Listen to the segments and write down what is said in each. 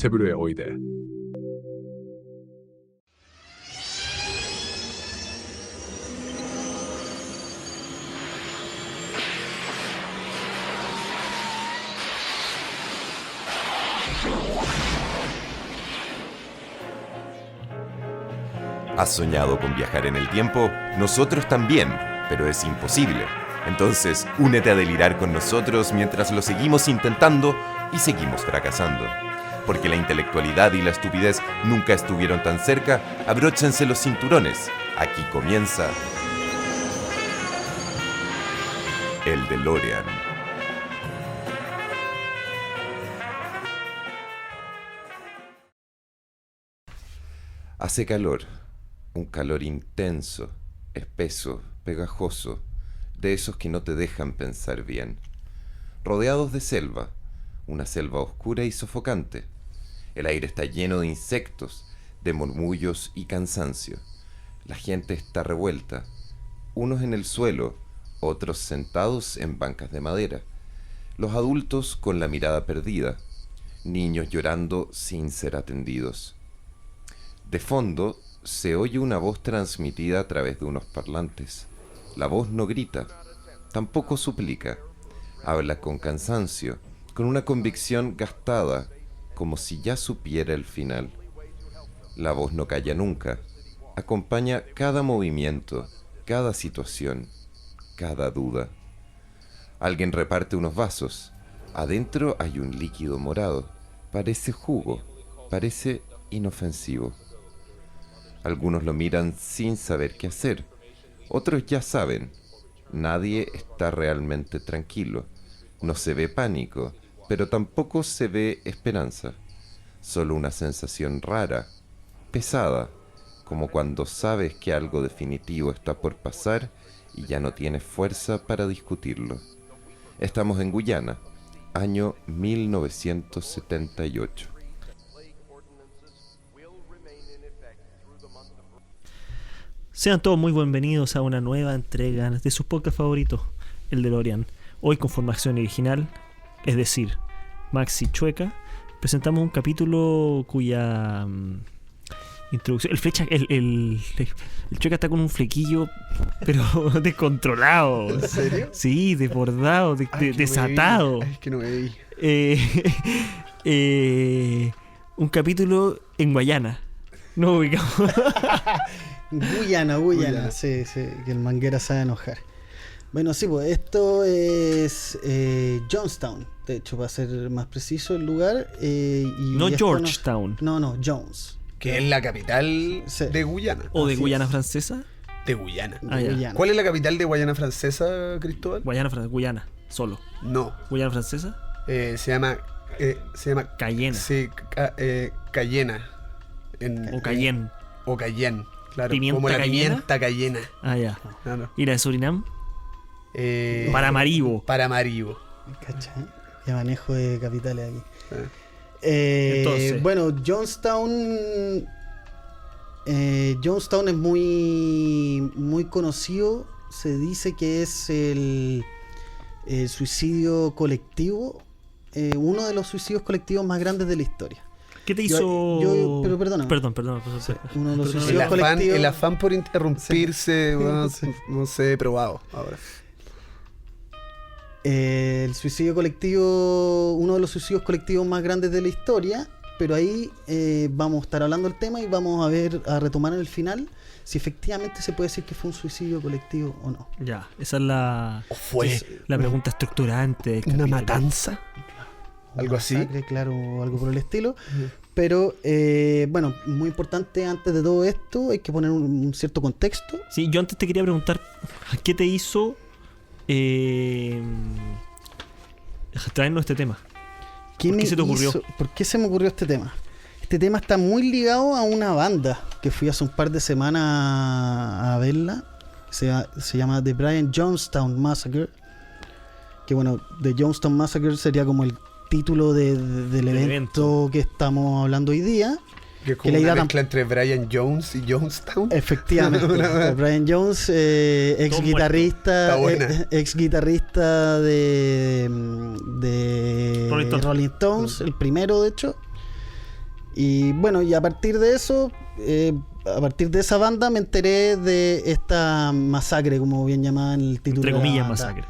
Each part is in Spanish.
テーブルへおいで。¿Has soñado con viajar en el tiempo? Nosotros también, pero es imposible. Entonces, únete a delirar con nosotros mientras lo seguimos intentando y seguimos fracasando. Porque la intelectualidad y la estupidez nunca estuvieron tan cerca, abróchense los cinturones. Aquí comienza el DeLorean. Hace calor. Un calor intenso, espeso, pegajoso, de esos que no te dejan pensar bien. Rodeados de selva, una selva oscura y sofocante. El aire está lleno de insectos, de murmullos y cansancio. La gente está revuelta, unos en el suelo, otros sentados en bancas de madera. Los adultos con la mirada perdida, niños llorando sin ser atendidos. De fondo, se oye una voz transmitida a través de unos parlantes. La voz no grita, tampoco suplica. Habla con cansancio, con una convicción gastada, como si ya supiera el final. La voz no calla nunca. Acompaña cada movimiento, cada situación, cada duda. Alguien reparte unos vasos. Adentro hay un líquido morado. Parece jugo, parece inofensivo. Algunos lo miran sin saber qué hacer. Otros ya saben. Nadie está realmente tranquilo. No se ve pánico, pero tampoco se ve esperanza. Solo una sensación rara, pesada, como cuando sabes que algo definitivo está por pasar y ya no tienes fuerza para discutirlo. Estamos en Guyana, año 1978. Sean todos muy bienvenidos a una nueva entrega de sus podcasts favoritos, el DeLorean. Hoy con formación original, es decir, Maxi Chueca, presentamos un capítulo cuya introducción... El Chueca está con un flequillo, pero descontrolado. ¿En serio? Sí, desbordado, desatado. Ay, es que no me vi. Un capítulo en Guayana. No ubicamos. Guyana, sí, que el Manguera sabe enojar. Bueno, sí, pues esto es Jonestown, de hecho, para ser más preciso el lugar. No Georgetown. No, Jones. Que es la capital Sí. de Guyana. ¿O de Así Guyana es. Francesa? De Guyana. Ah, ya. Guyana. ¿Cuál es la capital de Guayana Francesa, Cristóbal? Guyana, solo. No. ¿Guyana Francesa? Se llama Cayena. Sí, Cayena. O Cayenne. O Cayenne. Claro, ¿Pimienta como la cayena? pimienta cayena. Ah, ya. Claro. ¿Y la de Surinam? Paramaribo. ¿Cachai? Ya manejo de capitales aquí. Entonces. Bueno, Jonestown es muy conocido. Se dice que es el suicidio colectivo, uno de los suicidios colectivos más grandes de la historia. ¿Qué te hizo...? Pero perdóname. Perdón. Uno de los Perdón. suicidios colectivos. El afán por interrumpirse, bueno, no sé, he probado ahora. El suicidio colectivo, uno de los suicidios colectivos más grandes de la historia, pero ahí vamos a estar hablando del tema y vamos a retomar en el final si efectivamente se puede decir que fue un suicidio colectivo o no. Ya, esa es la ¿Fue pregunta estructurante del una capítulo. matanza? ¿Algo así? Masacre, claro, algo por el estilo. Pero, bueno, muy importante antes de todo esto, hay que poner un cierto contexto. Sí, yo antes te quería preguntar, ¿qué te hizo traernos este tema? ¿Por qué se te ocurrió? ¿Por qué se me ocurrió este tema? Este tema está muy ligado a una banda que fui hace un par de semanas a verla. Se llama The Brian Jonestown Massacre. Que bueno, The Jonestown Massacre sería como el título del evento que estamos hablando hoy día. Que es como la una idea mezcla entre Brian Jones y Jonestown. Efectivamente. Brian Jones, ex guitarrista de Rolling Stones. Rolling Stones, el primero de hecho. Y bueno, y a partir de eso, a partir de esa banda me enteré de esta masacre, como bien llamada en el título. Entre de la comillas, banda. masacre.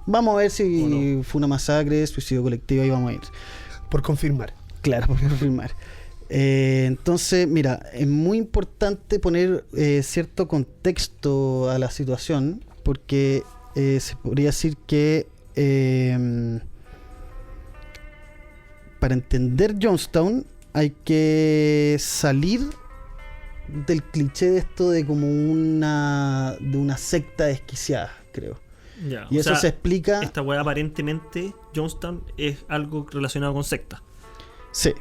Vamos a ver si ¿O no? fue una masacre, suicidio colectivo, ahí vamos a ir. Por confirmar. Claro, por confirmar. Entonces, mira, es muy importante poner cierto contexto a la situación, porque se podría decir que para entender Jonestown hay que salir del cliché de esto de como de una secta desquiciada, creo. Ya, Y o eso sea, se explica. esta weá aparentemente, Jonestown, es algo relacionado con secta. Sí.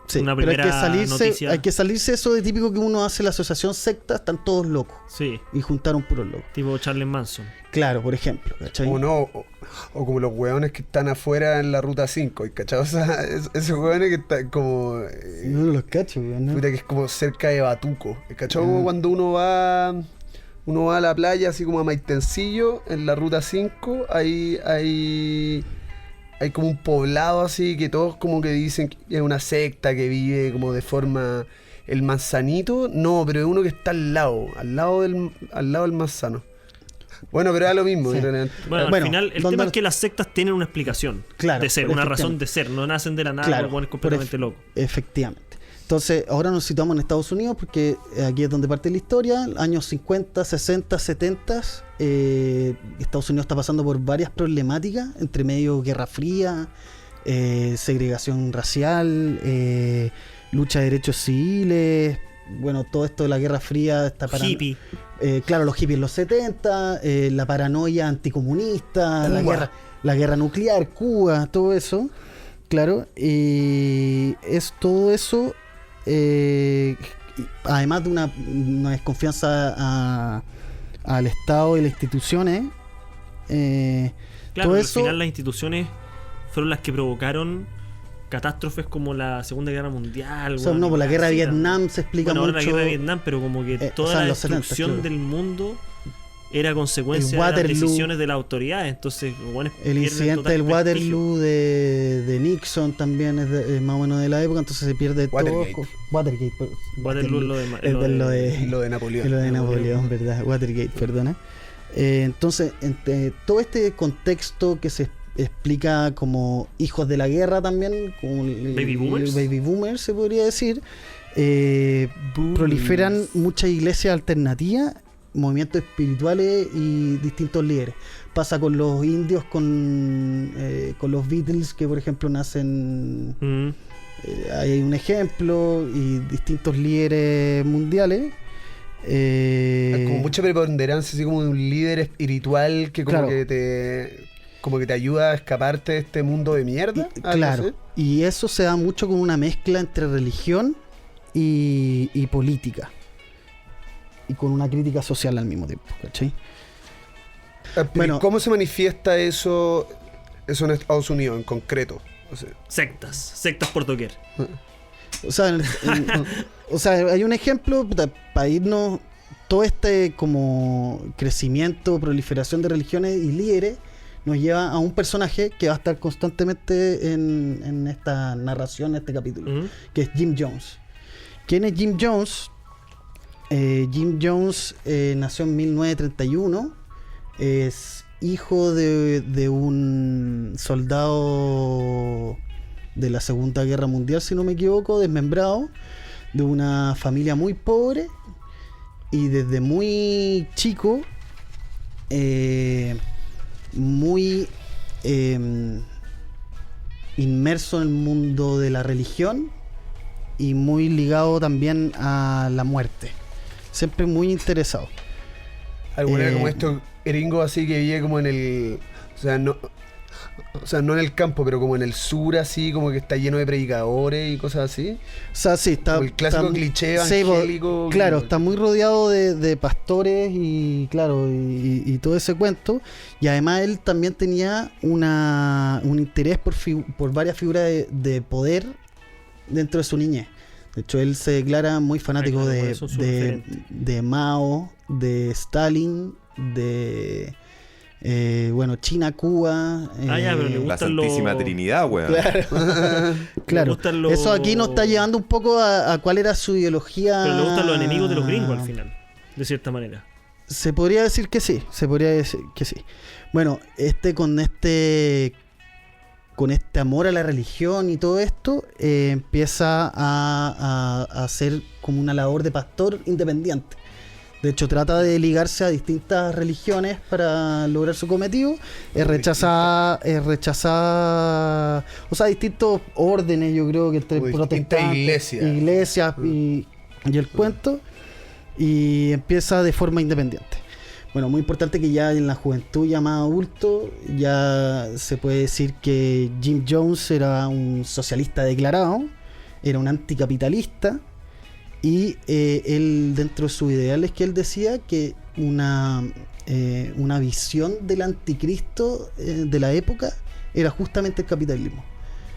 Sí, Una pero primera noticia. hay que salirse eso de típico que uno hace la asociación secta, están todos locos Sí, y juntaron puros locos. tipo Charles Manson. Claro, por ejemplo, ¿cachai? O no, o como los hueones que están afuera en la ruta 5, ¿cachai? O sea, esos hueones que están como. Yo no los cacho, weón, ¿no? Puta, que es como cerca de Batuco. ¿Cachai? Ah. Como cuando uno va a la playa, así como a Maitencillo, en la ruta 5, hay como un poblado así que todos como que dicen que es una secta que vive como de forma. El manzanito, no, pero es uno que está al lado del manzano. Bueno, pero era lo mismo. Sí. en realidad. Bueno, Bueno, al final, el ¿dónde- tema es que las sectas tienen una explicación Claro, de ser, una razón de ser, no nacen de la nada, Claro, lo pones por completamente loco. Efectivamente. Entonces, ahora nos situamos en Estados Unidos porque aquí es donde parte la historia. Años 50, 60, 70. Estados Unidos está pasando por varias problemáticas, entre medio Guerra Fría, segregación racial, lucha de derechos civiles. Bueno, todo esto de la Guerra Fría está para. Hippie. Claro, los hippies en los 70, la paranoia anticomunista, Cuba. la guerra nuclear, Cuba, todo eso. Claro, y es todo eso, además de una desconfianza al Estado y las instituciones. Claro, todo al eso, final las instituciones fueron las que provocaron catástrofes como la Segunda Guerra Mundial. o sea, weón, no, por la y guerra de así, Vietnam se explica bueno, ahora la mucho. guerra de Vietnam, pero como que o toda sea, en la los 70, destrucción claro. del mundo era consecuencia El de las Waterloo. decisiones de las autoridades. Entonces, bueno, El incidente del Waterloo de Nixon también es más o menos de la época, entonces se pierde Watergate. todo. Watergate. Waterloo es lo de, es de lo de, Y lo de es Napoleón. lo de Napoleón, ¿verdad? Watergate, perdona. Entonces, todo este contexto que se explica como hijos de la guerra también, como Baby boomers. baby boomers se podría decir, proliferan muchas iglesias alternativas, movimientos espirituales y distintos líderes. Pasa con los indios, con los Beatles, que por ejemplo nacen, hay un ejemplo, y distintos líderes mundiales. Como mucha preponderancia, así como de un líder espiritual que como Claro. que te ayuda a escaparte de este mundo de mierda. algo Claro, así. y eso se da mucho con una mezcla entre religión y política. Y con una crítica social al mismo tiempo, ¿cachai? Pero Bueno. ¿cómo se manifiesta eso en Estados Unidos en concreto? O sea, sectas por doquier. O sea, o sea, hay un ejemplo para irnos, todo este como crecimiento, proliferación de religiones y líderes nos lleva a un personaje que va a estar constantemente en esta narración, en este capítulo, que es Jim Jones. ¿Quién es Jim Jones? Jim Jones nació en 1931, es hijo de un soldado de la Segunda Guerra Mundial, si no me equivoco, desmembrado, de una familia muy pobre, y desde muy chico, muy inmerso en el mundo de la religión y muy ligado también a la muerte. Siempre muy interesado. alguna como estos gringos así que vive como en el. O sea, no en el campo, pero como en el sur, así, como que está lleno de predicadores y cosas así. O sea, sí, está. Como el clásico cliché sí, evangélico. claro, está muy rodeado de pastores y, claro, y todo ese cuento. Y además él también tenía un interés por varias figuras de poder dentro de su niñez. De hecho, él se declara muy fanático claro, por eso es su referente. de Mao, de Stalin, de Bueno, China, Cuba. Ya, pero le La gustan Santísima los... Trinidad, weón. Claro. gustan los- Eso aquí nos está llevando un poco a cuál era su ideología. Pero le gustan los enemigos de los gringos al final, de cierta manera. Se podría decir que sí, Bueno, con este amor a la religión y todo esto, empieza a hacer como una labor de pastor independiente. De hecho, trata de ligarse a distintas religiones para lograr su cometido. Rechazar, o sea, distintos órdenes, yo creo que entre O distintas protestantes, iglesias. y el cuento, y empieza de forma independiente. Bueno, muy importante que ya en la juventud, ya más adulto, ya se puede decir que Jim Jones era un socialista declarado, era un anticapitalista, y él, dentro de sus ideales, que él decía que una visión del anticristo de la época era justamente el capitalismo.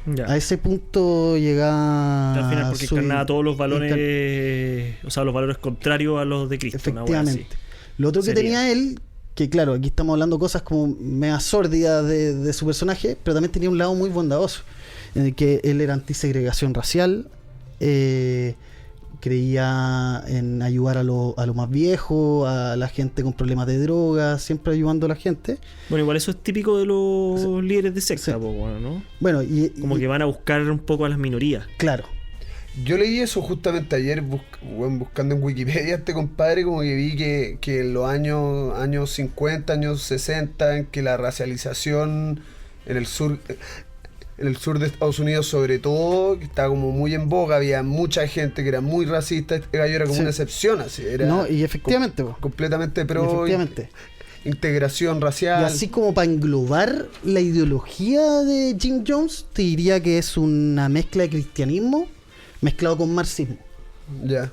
Ya. A ese punto llega Al final, porque su- encarnaba todos los valores, o sea, los valores contrarios a los de Cristo. Una wea así. Efectivamente. Lo otro que Sería. tenía él, que claro, aquí estamos hablando cosas como mea sórdidas de su personaje, pero también tenía un lado muy bondadoso, en el que él era antisegregación racial, creía en ayudar a lo más viejo, a la gente con problemas de drogas, siempre ayudando a la gente. Bueno, igual eso es típico de los líderes de secta, Sí. po, bueno, ¿no? Bueno, Como que van a buscar un poco a las minorías. claro, Yo leí eso justamente ayer buscando en Wikipedia este compadre, como que vi que en los años 50, años 60, en que la racialización en el sur de Estados Unidos sobre todo, que estaba como muy en boga, había mucha gente que era muy racista, este gallo era como Sí. una excepción, así, era no, y efectivamente, po, completamente y pro efectivamente. integración racial. Y así como para englobar la ideología de Jim Jones, te diría que es una mezcla de cristianismo mezclado con marxismo. Ya.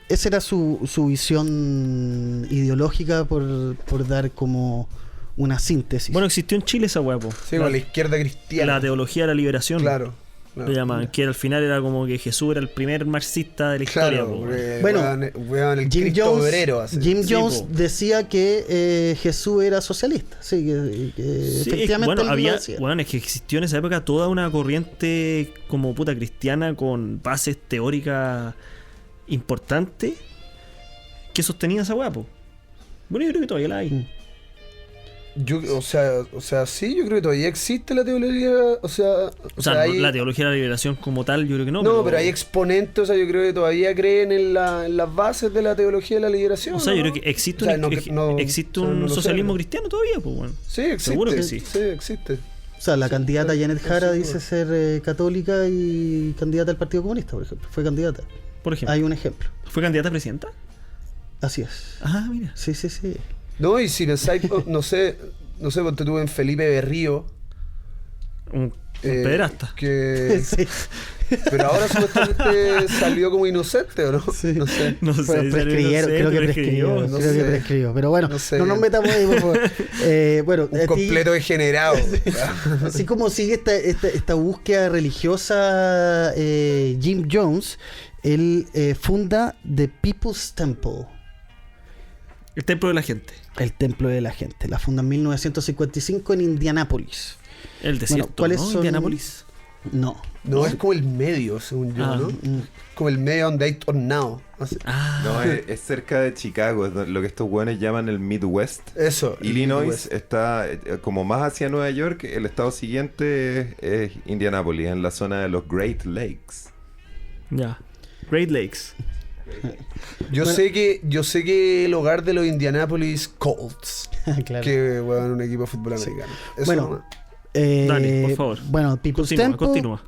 Esa era su visión ideológica, por dar como una síntesis. Bueno, existió en Chile esa weá, po. Sí, con la izquierda cristiana. La teología de la liberación. Claro. Lo llamaban, que al final era como que Jesús era el primer marxista de la historia, Claro, po. Bueno, weón, el Jim Cristo Jones, obrero. Así. Jim Sí, Jones po. decía que Jesús era socialista. Sí, que Sí, efectivamente bueno, él lo había, decía. bueno, es que existió en esa época toda una corriente como puta cristiana con bases teóricas importantes que sostenía esa weá, po. Bueno, yo creo que todavía la hay. O sea, sí, yo creo que todavía existe la teología, O sea, no, hay, la teología de la liberación como tal, yo creo que no. no, pero hay exponentes, o sea, yo creo que todavía creen en las bases de la teología de la liberación. O sea, yo ¿no? creo que existe O sea, existe o sea, un no lo sé, socialismo pero- cristiano todavía, pues, bueno. Sí, existe. Seguro que sí. Sí, existe. O sea, la candidata Janet Jara sí, dice ser católica y candidata al Partido Comunista, por ejemplo. Fue candidata. Por ejemplo. Hay un ejemplo. ¿Fue candidata a presidenta? Así es. Ah, mira. Sí, sí, sí. No, y si pensáis, no sé, ponte tú en Felipe Berrío. Un pederasta. Que... Sí. Pero ahora supuestamente salió como inocente, ¿o no? Sí. No sé. No sé, Bueno, prescribieron, no sé, creo que prescribió, prescribió. no Creo que sé. prescribió. Pero bueno, No sé. no nos metamos ahí, por favor. Bueno, Un a ti, completo degenerado. así como sigue esta búsqueda religiosa Jim Jones, él funda The People's Temple, El templo de la gente. el templo de la gente. La funda en 1955 en Indianápolis. El desierto, ¿cuáles ¿no? son? Indianápolis. No. No, es como el medio, según yo, Ah. ¿no? Como el medio donde hay tornado. Así. Ah, No, es cerca de Chicago, es lo que estos güeyes llaman el Midwest. Eso. el Illinois Midwest. está como más hacia Nueva York. El estado siguiente es Indianapolis, en la zona de los Great Lakes. ya. Great Lakes. Yo Bueno. sé que el hogar de los Indianapolis Colts, Claro. que juegan un equipo de fútbol americano. Eso Bueno, nomás. Dani, por favor. Bueno, People's Continúa, Temple. continúa.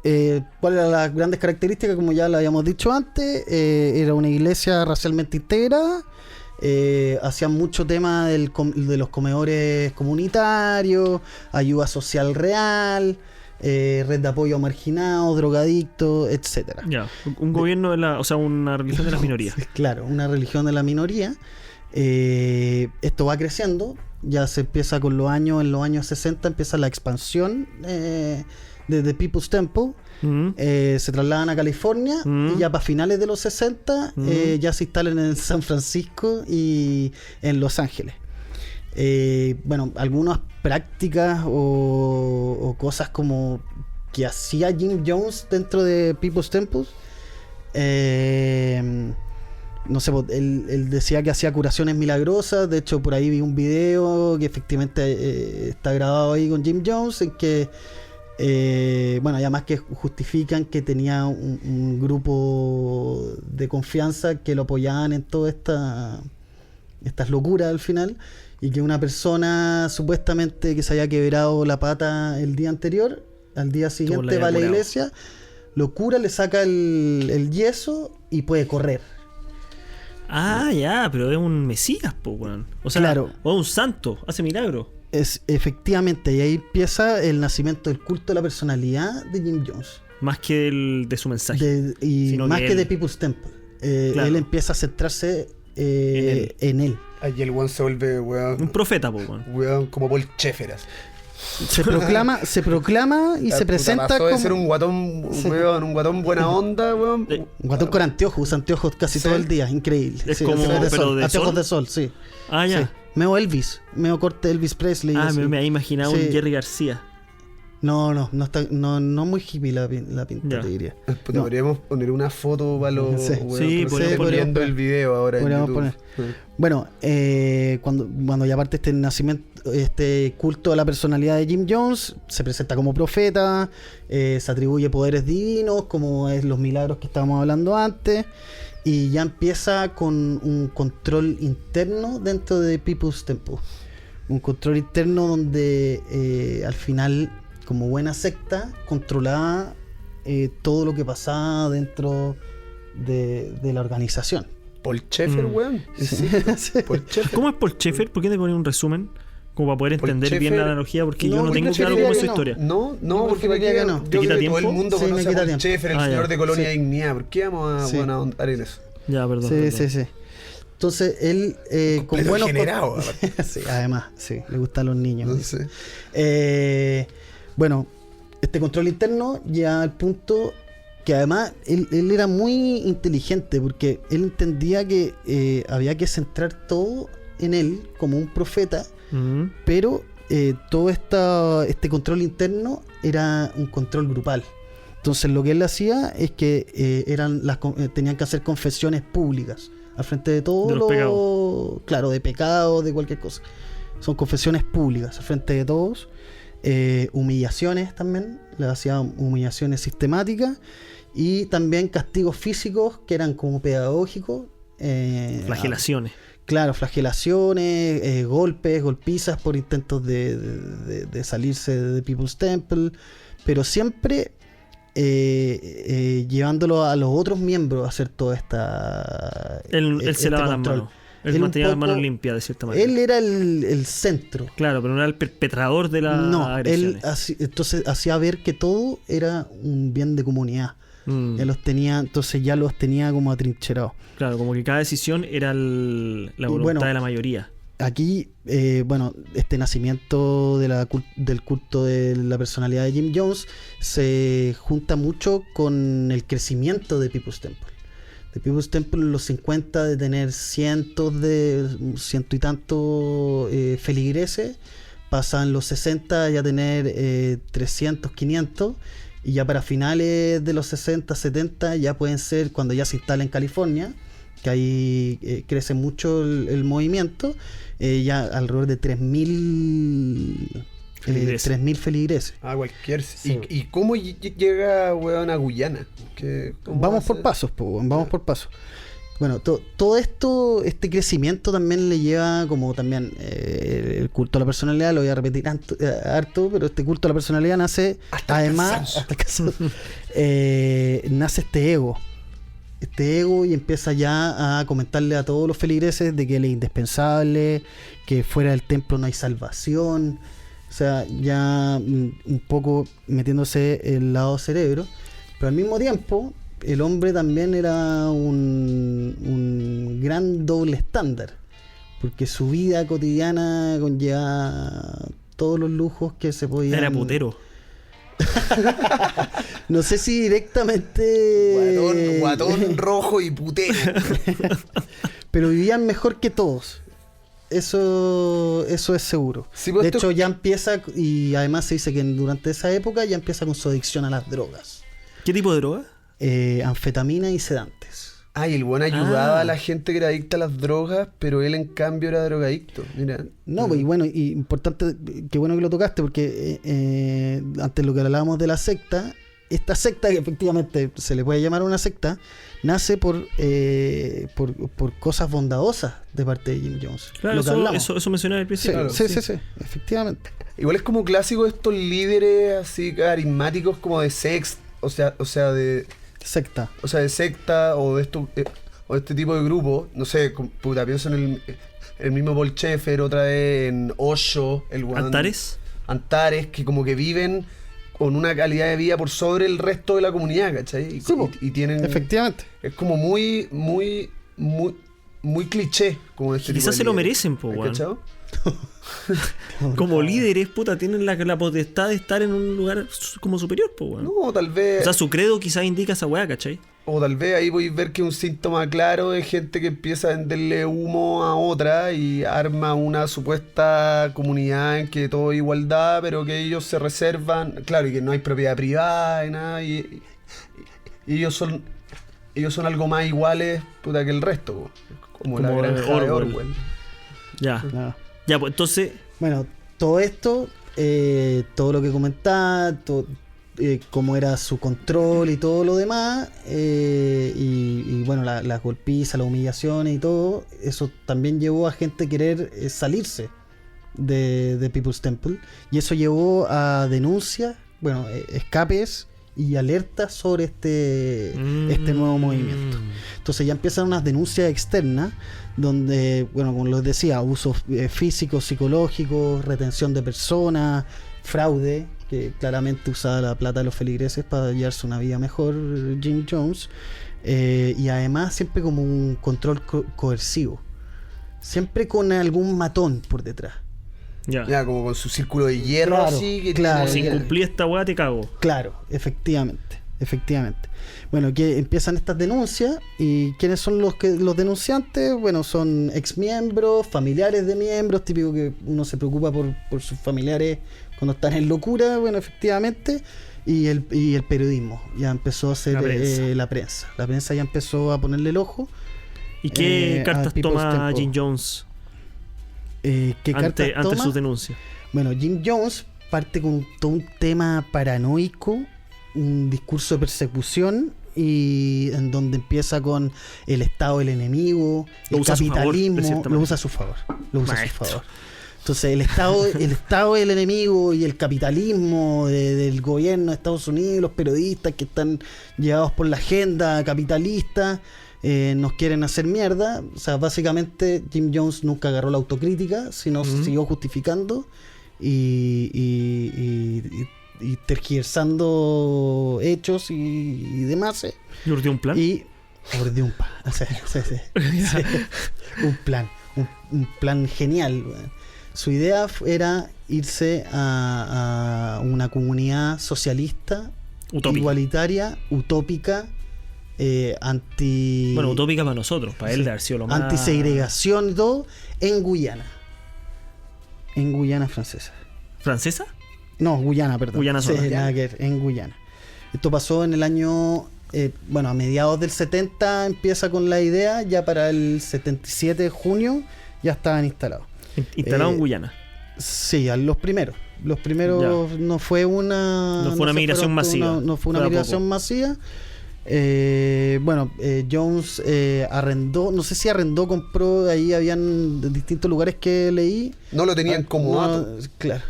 ¿Cuáles eran las grandes características? Como ya lo habíamos dicho antes, era una iglesia racialmente integrada. Hacían mucho tema de los comedores comunitarios, ayuda social real, red de apoyo a marginados, drogadictos, etcétera. Ya. Un gobierno de la. O sea, una religión de las minorías. Claro, una religión de la minoría. Esto va creciendo. Ya se empieza con en los años 60 empieza la expansión de The People's Temple. Mm. Se trasladan a California y ya para finales de los 60 ya se instalan en San Francisco y en Los Ángeles. Bueno, algunas prácticas o cosas como que hacía Jim Jones dentro de People's Temple. No sé, él decía que hacía curaciones milagrosas. De hecho, por ahí vi un video que efectivamente está grabado ahí con Jim Jones, en que bueno, además que justifican que tenía un grupo de confianza que lo apoyaban en todas estas locuras al final, y que una persona supuestamente que se haya quebrado la pata el día anterior, al día siguiente va a la iglesia, lo cura, le saca el yeso y puede correr. Ah, ya, pero es un mesías, po, weón. O sea, claro. O un santo, hace milagros. Es efectivamente, y ahí empieza el nacimiento del culto de la personalidad de Jim Jones. Más que de su mensaje. Y más que de People's Temple. Claro. Él empieza a centrarse en él. Ahí el weón se vuelve, weón. Un profeta, po, weón. Weón, como Paul Schaeffer. Se proclama y se presenta pasó como de ser un guatón, weón, un guatón buena onda, weón. un guatón con anteojos, usa anteojos casi todo el día, increíble. Es como, pero de anteojos sol. de sol, sí. Ah, ya. Sí. Meo Elvis, meo corte Elvis Presley. Ah, así. me había imaginado Sí. un Jerry García. No está, no muy hippie la pinta, Ya. te diría. Pues No. podríamos poner una foto para los Sí. weón, Sí, porque estoy podríamos viendo poner. el video ahora en Podríamos YouTube. Bueno, cuando ya parte este nacimiento, este culto a la personalidad de Jim Jones, se presenta como profeta, se atribuye poderes divinos, como es los milagros que estábamos hablando antes, y ya empieza con un control interno dentro de People's Temple. Un control interno donde al final, como buena secta, controlaba todo lo que pasaba dentro de la organización. Paul Schaeffer, weón. Sí. Paul Schaeffer. ¿Cómo es Paul Schaeffer? ¿Por qué te pones un resumen? Como para poder Paul entender bien la Schaeffer- analogía, porque No, yo no yo tengo claro preferiría cómo es su que no. historia. No, porque me preferiría queda, que no. yo ¿Te quita creo que todo el tiempo? mundo Sí, conoce me a quita Paul tiempo. Schaeffer, el Ah, señor ya. de Colonia Sí. Dignidad. ¿Por qué vamos a Sí. ahondar en eso? Ya, perdón. Sí. Entonces él con Completo buenos degenerado, aparte. sí, además, sí, le gustan los niños. No dice. sé. Bueno, este control interno llega al punto que además él era muy inteligente, porque él entendía que había que centrar todo en él como un profeta, pero todo este control interno era un control grupal. Entonces lo que él hacía es que tenían que hacer confesiones públicas al frente de todos De los pecados. claro, de pecados, de cualquier cosa. Son confesiones públicas al frente de todos. Humillaciones también, le hacían humillaciones sistemáticas, y también castigos físicos que eran como pedagógicos. Flagelaciones. Claro, flagelaciones, golpes, golpizas por intentos de salirse de People's Temple, pero siempre llevándolo a los otros miembros a hacer toda esta... Él se lava las control. manos. Él Él un mantenía las poco- manos limpias, de cierta manera. Él era el centro. Claro, pero no era el perpetrador de las No, agresiones. entonces hacía ver que todo era un bien de comunidad. Mm, Entonces ya los tenía como atrincherados. claro, como que cada decisión era la voluntad bueno, de la mayoría. Aquí, este nacimiento del culto de la personalidad de Jim Jones se junta mucho con el crecimiento de People's Temple. De People's Temple en los 50 de tener ciento y tantos feligreses, pasa en los 60 ya tener 300, 500, y ya para finales de los 60, 70 ya pueden ser, cuando ya se instala en California, que ahí crece mucho el movimiento, ya alrededor de 3.000 feligreses. Ah, cualquier. Sí. ¿Y cómo llega, weón, a Guyana? ¿Cómo Vamos hace? por pasos, vamos por pasos. Bueno, todo esto, este crecimiento también le lleva, como también el culto a la personalidad, lo voy a repetir harto, pero este culto a la personalidad nace, Hasta el además, cansancio. nace este ego, y empieza ya a comentarle a todos los feligreses de que él es indispensable, que fuera del templo no hay salvación. O sea, ya un poco metiéndose el lado cerebro, pero al mismo tiempo el hombre también era un gran doble estándar, porque su vida cotidiana conlleva todos los lujos que se podían... Era putero. No sé si directamente... Guatón rojo y putero. pero vivían mejor que todos. eso es seguro. Sí, pues De esto- hecho, ya empieza, y además se dice que durante esa época ya empieza con su adicción a las drogas. ¿Qué tipo de droga? Anfetamina y sedantes. y el buen ayudaba Ah. a la gente que era adicta a las drogas, pero él en cambio era drogadicto. Mira. No, pues, y bueno, y importante, qué bueno que lo tocaste, porque antes lo que hablábamos de la secta, esta secta, que efectivamente se le puede llamar una secta, nace por cosas bondadosas de parte de Jim Jones. Claro, Lo que hablamos. eso mencioné al Sí, principio. Claro, sí, sí. sí, sí, efectivamente. Igual es como clásico estos líderes así carismáticos como de sex, o sea de secta o de esto, o de este tipo de grupo. No sé, puta, pienso en el mismo Paul Schaeffer, otra vez en Osho, el weón- ¿Antares? que como que viven con una calidad de vida por sobre el resto de la comunidad, ¿cachai? Sí, po. Y tienen... Efectivamente. Es como muy cliché, como de este tipo Quizás de se lo líderes. merecen, po, ¿Has weón. cachado? Como líderes, puta, tienen la potestad de estar en un lugar como superior, po, weón. No, tal vez... O sea, su credo quizás indica esa weá, ¿cachai? O tal vez ahí podéis ver que es un síntoma claro de gente que empieza a venderle humo a otra y arma una supuesta comunidad en que todo es igualdad, pero que ellos se reservan, claro, y que no hay propiedad privada y nada, y ellos son algo más iguales, puta, que el resto, po. Como la Como granja de Orwell. Orwell. Ya. No. Ya, pues entonces, Bueno, todo esto, todo lo que comentaba, cómo era su control y todo lo demás, y bueno, las golpizas, las humillaciones y todo, eso también llevó a gente a querer salirse de People's Temple, y eso llevó a denuncias, bueno, escapes y alertas sobre este nuevo movimiento. Entonces ya empiezan unas denuncias externas donde, bueno, como les decía, abusos físicos, psicológicos, retención de personas, fraude, que claramente usaba la plata de los feligreses para llevarse una vida mejor, Jim Jones, y además siempre como un control coercivo, siempre con algún matón por detrás. ya. Ya, como con su círculo de hierro Claro, así, que claro. Si tiene- incumplí esta weá, te cago. Claro, efectivamente. Bueno, que empiezan estas denuncias, y ¿quiénes son los denunciantes? Bueno, son exmiembros, familiares de miembros, típico que uno se preocupa por sus familiares cuando están en locura, bueno, efectivamente, y el periodismo, ya empezó a hacer La prensa. la prensa. La prensa ya empezó a ponerle el ojo. ¿Y qué a cartas People's toma Temple. Jim Jones ¿Qué cartas ante toma? sus denuncias? Bueno, Jim Jones parte con todo un tema paranoico, un discurso de persecución, y en donde empieza con el Estado del enemigo, Lo el usa a su favor, de capitalismo, cierta lo manera. usa a su favor, lo usa a su Maestro. favor. Entonces el Estado del enemigo y el capitalismo del gobierno de Estados Unidos, los periodistas que están llevados por la agenda capitalista, nos quieren hacer mierda. O sea, básicamente Jim Jones nunca agarró la autocrítica, sino siguió justificando y tergiversando hechos y demás. ¿Y urdió un plan? Y ordeó un plan. Un plan genial. Weón. Su idea era irse a una comunidad socialista, Utópica. igualitaria, utópica, Bueno, utópica para nosotros, para él de haber sido lo más... antisegregación y todo, en Guyana. En Guyana francesa. ¿Francesa? No, Guyana, perdón. Guyana Sí, sola. nada que ver, en Guyana. Esto pasó en el año, bueno, a mediados del 70 empieza con la idea, ya para el 77 de junio ya estaban instalados. Instalado en Guyana. Sí, a los primeros. Los primeros no fue una... No fue una se migración fueron por masiva. no fue una Fue a migración poco. masiva. Jones arrendó, no sé si arrendó, compró, ahí habían distintos lugares que leí. No lo tenían como No, dato. claro.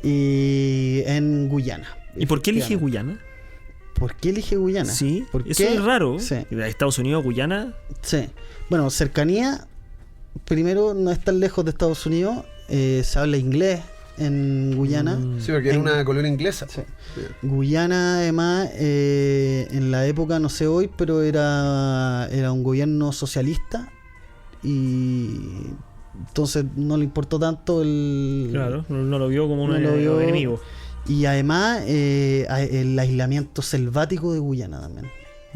Y en Guyana. ¿Y por qué elige efectivamente. Guyana? ¿Por qué elige Guyana? Sí, ¿Por eso qué? es raro. Sí. De Estados Unidos a Guyana. Sí. Bueno, cercanía. Primero, no es tan lejos de Estados Unidos. Se habla inglés en Guyana. Sí, porque era una colonia inglesa. Sí. Guyana, además, en la época, no sé hoy, pero era un gobierno socialista, y entonces no le importó tanto el... Claro, no lo vio como un No lo vio. enemigo. Y además el aislamiento selvático de Guyana también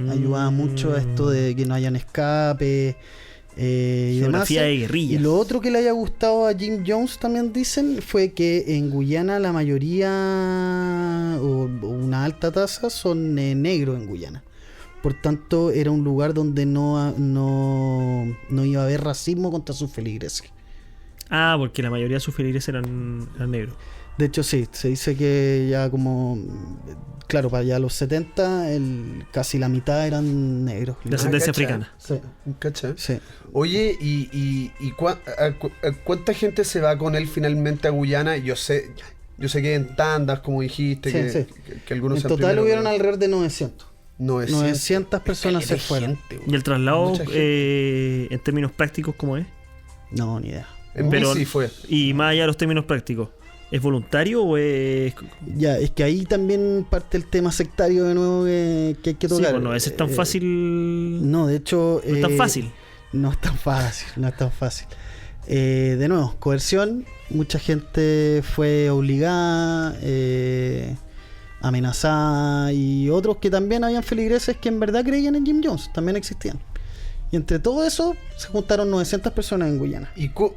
ayudaba mucho a esto de que no hayan escape, y demás. Geografía de guerrilla. Y lo otro que le haya gustado a Jim Jones también dicen fue que en Guyana la mayoría o una alta tasa son negros en Guyana. Por tanto, era un lugar donde no iba a haber racismo contra sus feligreses. Ah, porque la mayoría de sus feligreses eran negros. De hecho, sí, se dice que ya como... Claro, para allá los 70, casi la mitad eran negros. De ascendencia ¿cachai? africana. Sí, ¿Cachai? sí. Oye, ¿cuánta gente se va con él finalmente a Guyana? Yo sé que en tandas, como dijiste, Sí, que algunos En sean total primero, hubieron pero alrededor de 900. 900 personas se fueron. ¿Y el traslado, Mucha gente. en términos prácticos, cómo es? No, ni idea. En Pero- bici fue. Y más allá de los términos prácticos, ¿es voluntario o es...? Ya, es que ahí también parte el tema sectario de nuevo que hay que Sí, tocar. pues no, ese es tan fácil... No, de hecho... No es tan fácil. No es tan fácil, no es tan fácil. De nuevo, coerción. Mucha gente fue obligada, amenazada, y otros que también habían feligreses que en verdad creían en Jim Jones, también existían. Y entre todo eso se juntaron 900 personas en Guyana. ¿Y cómo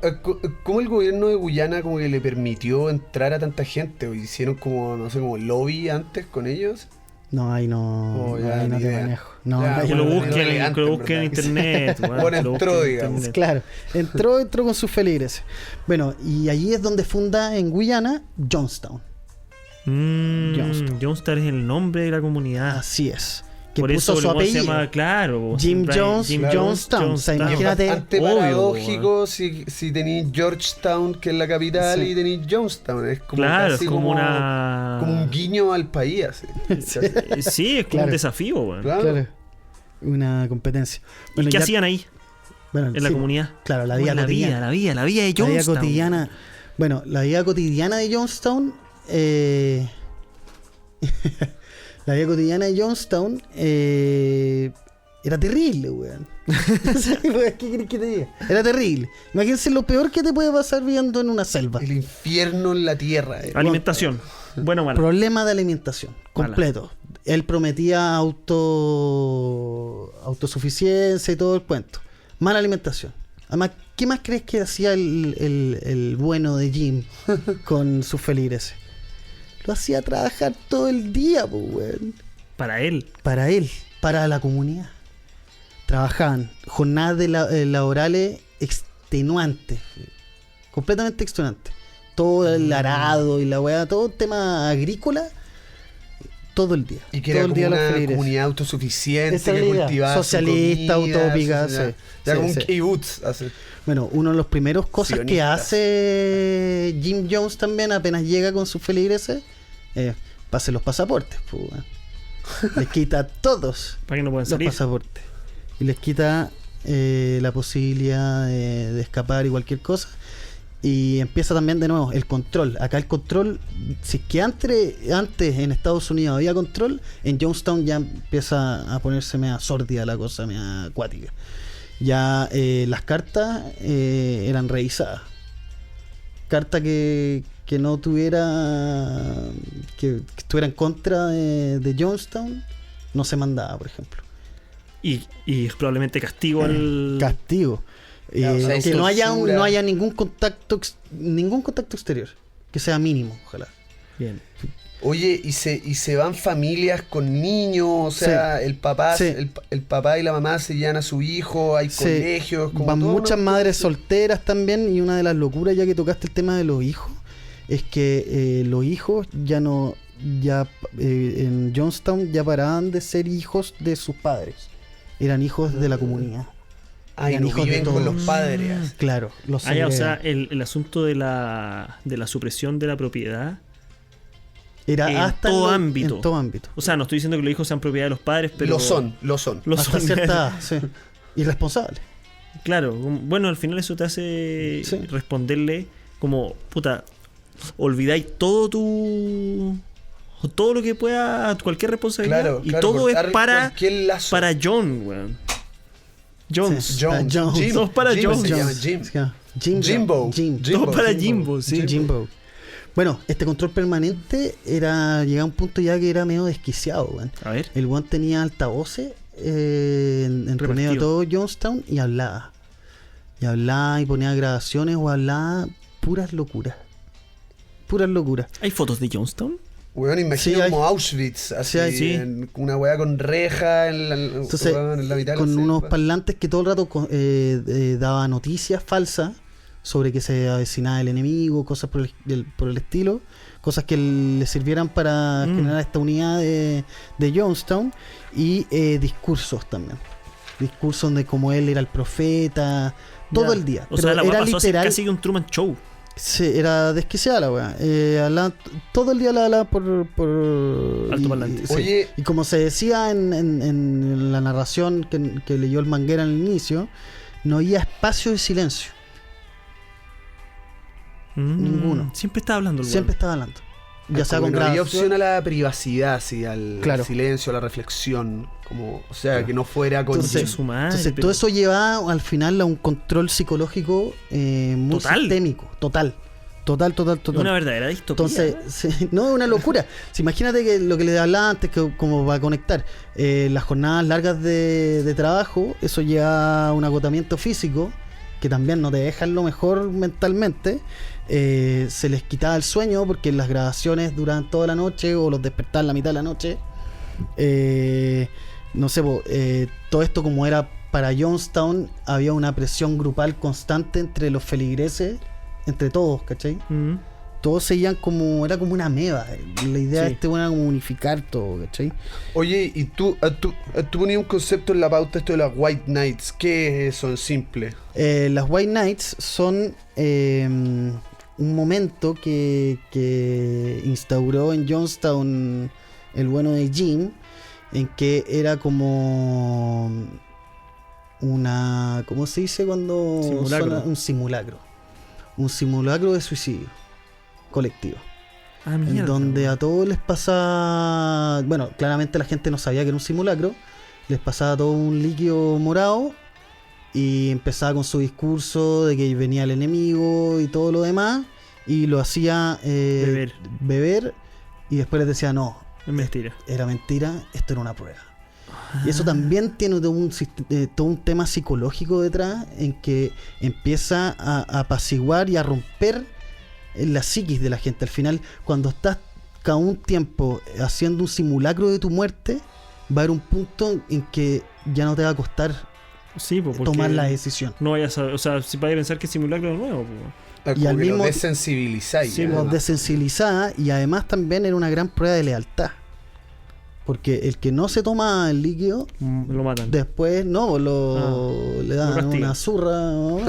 el gobierno de Guyana como que le permitió entrar a tanta gente? ¿O hicieron como, no sé, como lobby antes con ellos? No, ahí no, Oh, ya, ahí no ni te idea. manejo. No, Ya, ahí Que no lo te busquen, elegante, que lo busquen en en internet. weón, Bueno, que lo entró, busquen en digamos. internet. Claro, entró con sus feligreses. Bueno, y allí es donde funda en Guyana Jonestown. Jonestown. Jonestown es el nombre de la comunidad. Así es. Que Por puso eso su el weón se apellido. llama, claro. Jim Brian- Jones, Jim claro. Jonestown. O sea, Jonestown. imagínate. Bastante Obvio, paradójico si tenéis Georgetown, que es la capital, Sí. y tenéis Jonestown. Es como Claro, casi es como una... como un guiño al país. Así. Sí, es como Claro. un desafío, weón. Claro. Claro. Una competencia. ¿Y qué ya- hacían ahí, bueno, en la sí, comunidad? Claro, la ¿Cómo vida es cotidiana. la vida de La vida Jonestown. cotidiana. Bueno, la vida cotidiana de Jonestown. La vida cotidiana de Jonestown era terrible, weón. Sí, weón, ¿qué querés que te diga? Era terrible. Imagínense lo peor que te puede pasar viviendo en una selva. El infierno en la tierra. Alimentación. Bueno o malo. Problema de alimentación, completo. Él prometía autosuficiencia y todo el cuento. Mala alimentación. Además, ¿qué más crees que hacía el bueno de Jim con sus feligreses? Lo hacía trabajar todo el día, pues, weón. Para él. Para él, para la comunidad. Trabajaban jornadas laborales extenuantes, completamente extenuantes. Todo el arado y la weá, todo el tema agrícola, todo el día. Y que todo era el como día los una feligreses. comunidad autosuficiente Esa que es la idea. cultivaba su Socialista, comida, utópica, ya sí. como un Sí. kibutz. Así. Bueno, una de las primeras cosas que Sionistas. hace Jim Jones también apenas llega con sus feligreses, pase los pasaportes, pues, weón. Les quita a todos Para que no puedan los salir. pasaportes y les quita la posibilidad de escapar y cualquier cosa, y empieza también de nuevo el control. Acá el control, si es que antes en Estados Unidos había control, en Jonestown ya empieza a ponerse media sórdida la cosa, media acuática. Ya las cartas eran revisadas. Carta que no tuviera, que estuviera en contra de Jonestown, no se mandaba, por ejemplo. Y probablemente castigo al... Castigo. Ya, o sea, Que no haya tortura. ningún contacto exterior, que sea mínimo, ojalá. Bien. Oye, y se van familias con niños, o sea, Sí. el papá Sí. el papá y la mamá se llevan a su hijo, hay Sí. colegios, como Van todo, muchas ¿no? madres solteras también, y una de las locuras, ya que tocaste el tema de los hijos, es que los hijos en Jonestown ya paraban de ser hijos de sus padres, eran hijos de la comunidad. Ay, eran no hijos de viven con todos. los padres. Claro, los Ah, ya, o sea, segregan. el asunto de la supresión de la propiedad. Era en hasta todo en ámbito. En todo ámbito. O sea, no estoy diciendo que los hijos sean propiedad de los padres, pero... Lo son. Lo Hasta son. cierta edad, sí. Irresponsable. Claro, bueno, al final eso te hace Sí. responderle como, puta, olvidáis todo lo que pueda, cualquier responsabilidad, Claro, y claro, todo es cortar para cualquier lazo. John, weón. Jones. Sí. Jones. Jones. Jim. Todos para Jim Jones. se llama Jim. Se llama Jimbo. Jim. Todo para Jimbo, sí. Jimbo. Bueno, este control permanente llegaba a un punto ya que era medio desquiciado, weón. A ver. El weón tenía altavoces en Repartido. medio de todo Jonestown y hablaba. y hablaba y ponía grabaciones o hablaba puras locuras. Puras locuras. ¿Hay fotos de Jonestown? Weón, imagino Sí, hay. como Auschwitz, así, Sí. una weá con reja Entonces, en la mitad de la con unos selva. parlantes que todo el rato daba noticias falsas sobre que se avecinaba el enemigo, cosas por el estilo, cosas que le sirvieran para generar esta unidad de Jonestown, y discursos también. Discursos de cómo él era el profeta, todo Ya. el día. O Pero sea, la weá era pasó a ser literal. casi que un Truman Show. Sí, era desquiciada la weá. Todo el día la hablaba por Altoparlante. sí. Oye, Y como se decía en la narración que leyó el Manguera al inicio, no había espacio de silencio. Ninguno. Siempre estaba hablando el Siempre weón. estaba hablando. Ya sea como con que no había grabación. opción a la privacidad, así, al Claro. silencio, a la reflexión, como, o sea, Claro. que no fuera con... Entonces, Su madre, Entonces pero- todo eso lleva al final a un control psicológico muy Total. sistémico. Total. Una verdadera distopía. Entonces, sí, no es una locura. Si imagínate que lo que les hablaba antes, que como va a conectar, las jornadas largas de trabajo, eso lleva a un agotamiento físico, que también no te dejan lo mejor mentalmente. Se les quitaba el sueño porque las grabaciones duran toda la noche o los despertaban la mitad de la noche. No sé, todo esto como era para Jonestown, había una presión grupal constante entre los feligreses, entre todos, ¿cachai? Todos seguían como, era como una ameba. La idea Sí. de era como unificar todo, ¿cachai? Oye, y tú ponías un concepto en la pauta, esto de las White Knights. ¿Qué es eso en simple? Las White Knights son un momento que instauró en Jonestown el bueno de Jim, en que era como una, ¿cómo se dice cuando Simulacro. suena? Un simulacro de suicidio colectivo, Ah, en mierda. donde a todos les pasaba, bueno, claramente la gente no sabía que era un simulacro, les pasaba todo un líquido morado y empezaba con su discurso de que venía el enemigo y todo lo demás, y lo hacía beber, y después les decía no, Es mentira. era mentira, esto era una prueba. Y eso también tiene todo un tema psicológico detrás, en que empieza a apaciguar y a romper la psiquis de la gente. Al final, cuando estás cada un tiempo haciendo un simulacro de tu muerte, va a haber un punto en que ya no te va a costar Sí, porque tomar la decisión. no vayas a... O sea, si vayas a pensar que es simulacro de nuevo, pues. Y al Como que mismo- lo desensibilizáis. Sí, ¿eh? Los desensibilizaba, y además también era una gran prueba de lealtad. Porque el que no se toma el líquido, Lo matan. después no, le lo dan castigan. una zurra. ¿No?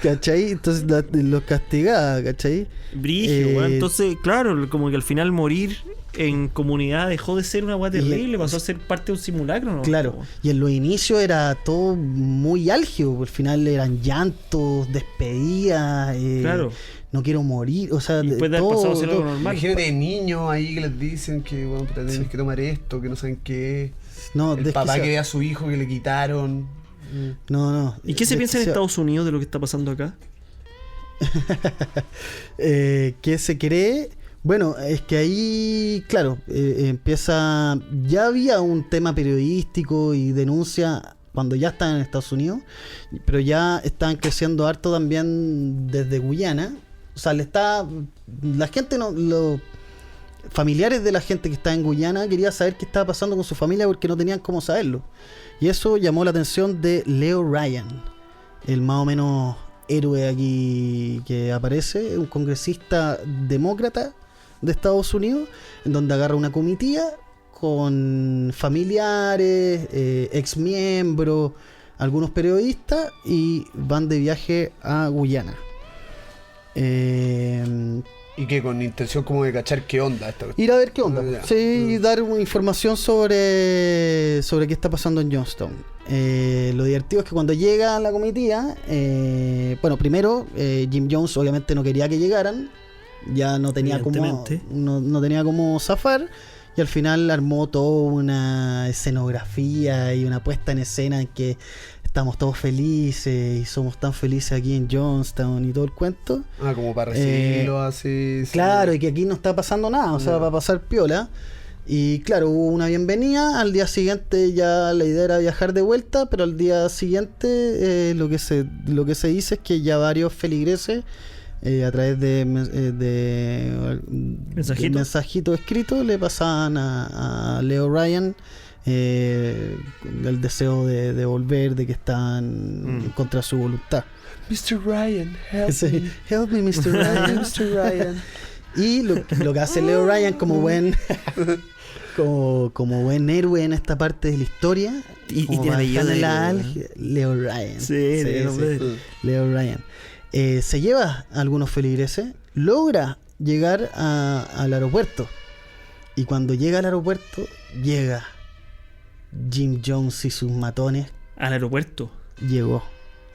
¿Cachai? Entonces los castigaba, ¿cachai? Brígido, weón. Entonces, claro, como que al final morir en comunidad dejó de ser una weá terrible, pasó a ser parte de un simulacro, ¿no? Claro, Como- y en los inicios era todo muy álgido. Al final eran llantos, despedidas, Claro. no quiero morir, o sea, Y después de haber pasado a ser algo todo. normal. Imagínate niños ahí que les dicen que bueno, puta, tienes que tomar esto, que no saben qué es. No, El papá desquiciado. que ve a su hijo que le quitaron. No. ¿Y qué se piensa en desquiciado. Estados Unidos de lo que está pasando acá? ¿Qué se cree? Bueno, es que ahí, claro, empieza. Ya había un tema periodístico y denuncia cuando ya estaban en Estados Unidos, pero ya estaban creciendo harto también desde Guyana. O sea, la gente, los familiares de la gente que está en Guyana quería saber qué estaba pasando con su familia porque no tenían cómo saberlo. Y eso llamó la atención de Leo Ryan, el más o menos héroe aquí que aparece, un congresista demócrata de Estados Unidos, en donde agarra una comitiva con familiares, ex miembros, algunos periodistas, y van de viaje a Guyana. Y que con intención como de cachar qué onda esta cuestión. Ir a ver qué onda. Ya. Sí, y dar una información sobre qué está pasando en Jonestown. Lo divertido es que cuando llega la comitiva, bueno, primero Jim Jones obviamente no quería que llegaran, ya no tenía como Evidentemente. no tenía cómo zafar, y al final armó toda una escenografía y una puesta en escena en que estamos todos felices y somos tan felices aquí en Jonestown y todo el cuento. Ah, como para recibirlo así. sí. Claro, y que aquí no está pasando nada, o sea, Ya. va a pasar piola. Y claro, hubo una bienvenida. Al día siguiente ya la idea era viajar de vuelta, pero al día siguiente lo que se dice es que ya varios feligreses a través de mensajitos escritos le pasaban a Leo Ryan el deseo de volver, de que estaban en contra de su voluntad. Mr. Ryan, help Sí, me. help me, Mr. Ryan. Mr. Ryan. Y lo que hace Leo Ryan como buen como buen héroe en esta parte de la historia, Y como tiene para apellido de dejarle héroe, Leo Ryan. Sí, tiene nombre de- Leo Ryan. Se lleva a algunos feligreses, logra llegar al aeropuerto. Y cuando llega al aeropuerto, llega Jim Jones y sus matones. Al aeropuerto.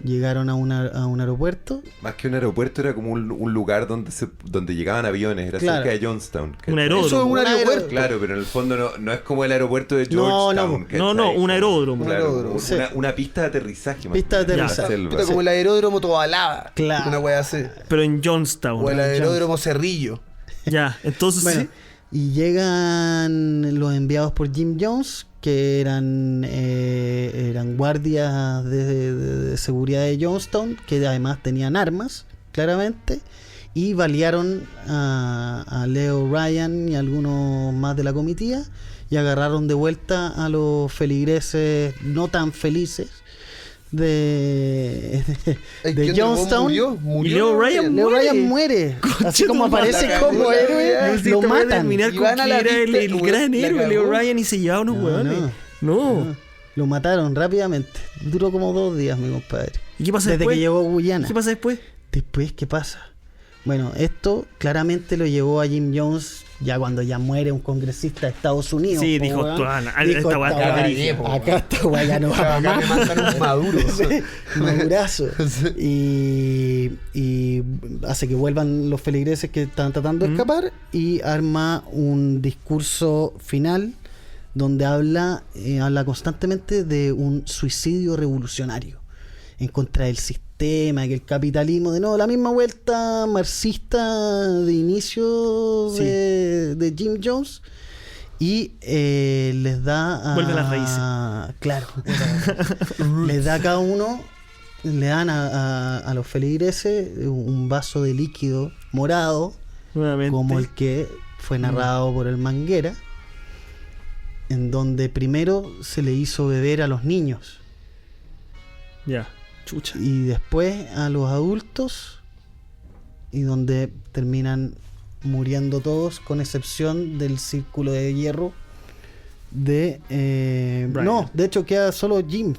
Llegaron a un aeropuerto. Más que un aeropuerto, era como un lugar donde llegaban aviones, era Claro. cerca de Johnstown. ¿cachai? Un aeródromo. Eso es un aeropuerto. Claro, pero en el fondo no es como el aeropuerto de No, Georgetown. ¿cachai? No, un aeródromo. Claro, Un aeródromo, sí. una pista de aterrizaje. más Pista de bien, en la aterrizaje. selva. Puta, como el aeródromo Tobalaba. Claro. Una wea así. Pero en Johnstown. O el aeródromo Cerrillo. Ya, entonces Bueno, sí. y llegan los enviados por Jim Jones, que eran guardias de seguridad de Johnstown, que además tenían armas, claramente, y balearon a Leo Ryan y algunos más de la comitiva, y agarraron de vuelta a los feligreses no tan felices de ¿Quién Johnstown. murió? Y Leo Ryan Leo muere. Ryan muere. Así como tu madre. aparece La como cagó la héroe, wea. Sí, lo te voy a matan. terminar Y con van a que la era el pista, gran la héroe, Leo cagó. Ryan, y se llevaban unos No, hueones. no. No. Lo mataron rápidamente. Duró como 2 días, mi compadre. ¿Y qué pasa Desde después? que llegó a Guyana. ¿Qué pasa después? Después, ¿qué pasa? Bueno, esto claramente lo llevó a Jim Jones ya cuando ya muere un congresista de Estados Unidos. Sí, po, dijo, weón. "Tuana, Dijo, esta weá está "Esta brígida, weá- acá esta weá ya no va para Acá me más". mandan un maduro. Madurazo. Sí. Y hace que vuelvan los feligreses que están tratando de escapar, y arma un discurso final donde habla constantemente de un suicidio revolucionario en contra del sistema, que el capitalismo, de nuevo la misma vuelta marxista de inicio Sí. de Jim Jones. Y les da Vuelve a las raíces. Claro. Les da a cada uno, le dan a los feligreses un vaso de líquido morado, Nuevamente. como el que fue narrado por el Manguera, en donde primero se le hizo beber a los niños Ya, chucha. y después a los adultos, y donde terminan muriendo todos con excepción del círculo de hierro de Brian. no, de hecho queda solo Jim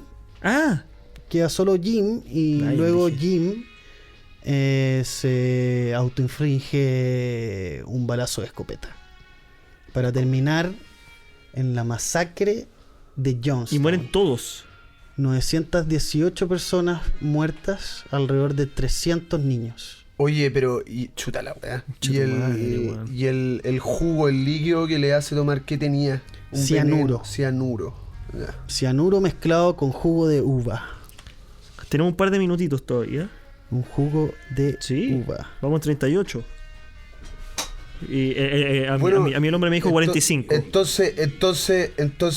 y Brian, luego dije. Jim se autoinflige un balazo de escopeta para terminar en la masacre de Johnstown. Y mueren todos. 918 personas muertas, alrededor de 300 niños. Oye, pero. Chuta la weá. Chuta Y, madre, weón. el jugo, el líquido que le hace tomar, ¿qué tenía? Cianuro. Cianuro. Ya. Cianuro mezclado con jugo de uva. Tenemos un par de minutitos todavía. Un jugo de Sí. uva. Vamos en 38. Y Bueno, a mí el hombre me dijo 45. Entonces,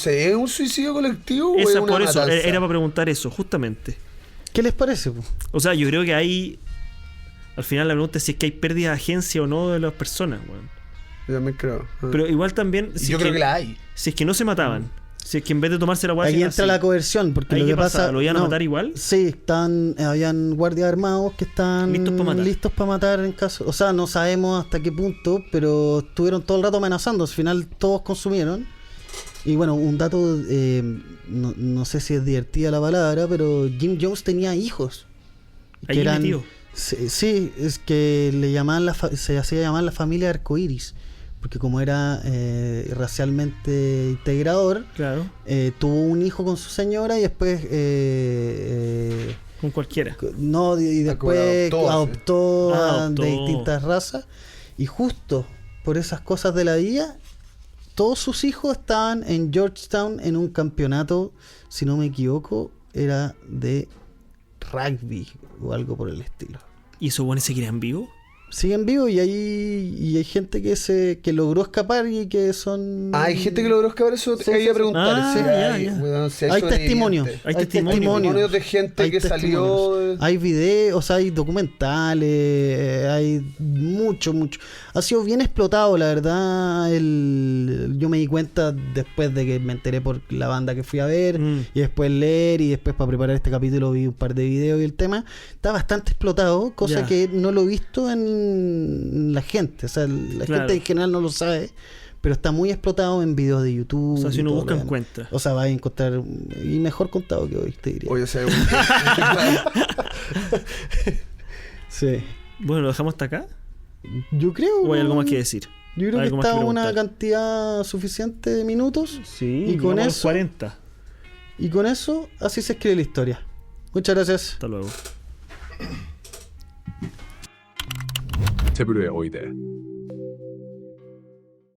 ¿es un suicidio colectivo o es Esa, una por eso, matanza? era para preguntar eso, justamente. ¿Qué les parece, po? O sea, yo creo que ahí, al final la pregunta es si es que hay pérdida de agencia o no de las personas, weón. Yo también creo. Pero igual también, Y si yo es creo que la hay. si es que no se mataban, si es que en vez de tomarse la weá, Aquí hacían entra así, la coerción, porque ¿ahí lo qué que pasa? pasa... ¿Lo iban a no, matar igual? Sí, habían guardias armados que están Listos pa' matar. en caso... O sea, no sabemos hasta qué punto, pero estuvieron todo el rato amenazando. Al final todos consumieron. Y bueno, un dato, no sé si es divertida la palabra, pero Jim Jones tenía hijos. Ahí metido. Sí, es que le llamaban se hacía llamar la familia arcoíris, porque como era racialmente integrador, Claro, tuvo un hijo con su señora y después con cualquiera. no, y después Adoptó, Adoptó. de distintas razas, y justo por esas cosas de la vida todos sus hijos estaban en Georgetown en un campeonato, si no me equivoco, era de rugby o algo por el estilo. ¿Y esos buenos seguirían vivos? Siguen vivos y hay gente que logró escapar y que son... Hay gente que logró escapar, eso te Sí, quería sí, sí. preguntar. Ah, sí, ya, hay, ya. weón, se ha Hay hecho testimonios. evidente. Hay testimonios. Testimonios de gente Hay que salió. testimonios. Hay videos, hay documentales, hay mucho. Ha sido bien explotado, la verdad. Yo me di cuenta después de que me enteré por la banda que fui a ver y después leer y después para preparar este capítulo vi un par de videos y el tema está bastante explotado, cosa Ya. que no lo he visto en la gente. O sea, la Claro. gente en general no lo sabe, pero está muy explotado en videos de YouTube. O sea, si y uno todo busca, lo demás. encuentra. O sea, vas a encontrar y mejor contado que hoy, te diría. Oye, o sea, Sí. Bueno, ¿lo dejamos hasta acá? Yo creo. ¿O hay algo más que decir? Yo creo que ¿Algo más está que una preguntar? cantidad suficiente de minutos. Sí, Y con llegamos a los eso- 40. Y con eso, así se escribe la historia. Muchas gracias. Hasta luego. 테블에 오이데